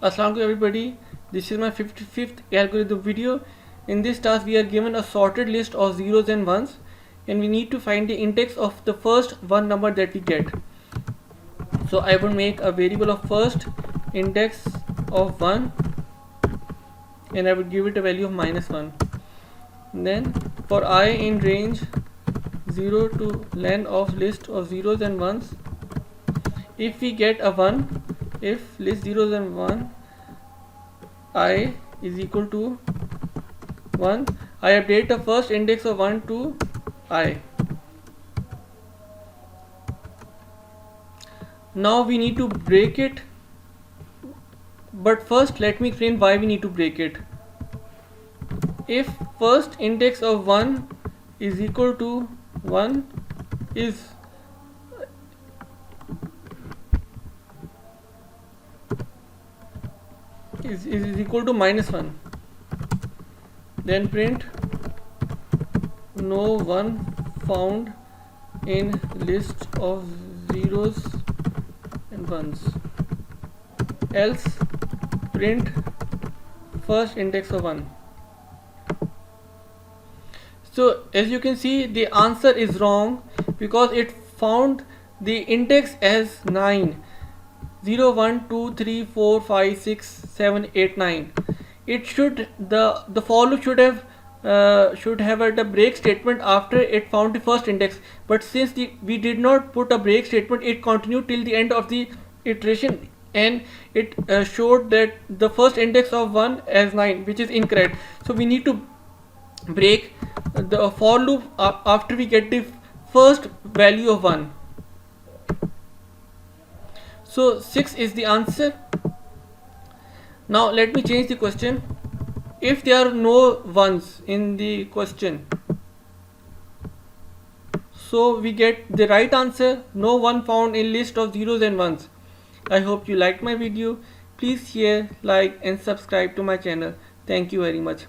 Assalamualaikum everybody, this is my 55th algorithm video. In this task we are given a sorted list of zeros and ones and we need to find the index of the first one number that we get. So I will make a variable of first index of 1 and I will give it a value of -1. Then for I in range 0 to len of list of zeros and ones, if we get a 1, if list zeros and 1 I is equal to 1, I update the first index of 1 to I. Now we need to break it, but first let me explain why we need to break it. If first index of 1 is equal to 1 is equal to -1, then print no one found in list of zeros and ones, else print first index of 1. So as you can see, the answer is wrong because it found the index as 9, 0 1 2 3 4 5 6 7 8 9. It should the for loop should have a break statement after it found the first index, but since we did not put a break statement, it continued till the end of the iteration and it showed that the first index of 1 as 9, which is incorrect. So we need to break the for loop after we get the first value of 1. So 6 is the answer. Now let me change the question. If there are no ones in the question, so we get the right answer, no one found in list of zeros and ones. I hope you liked my video. Please share, like and subscribe to my channel. Thank you very much.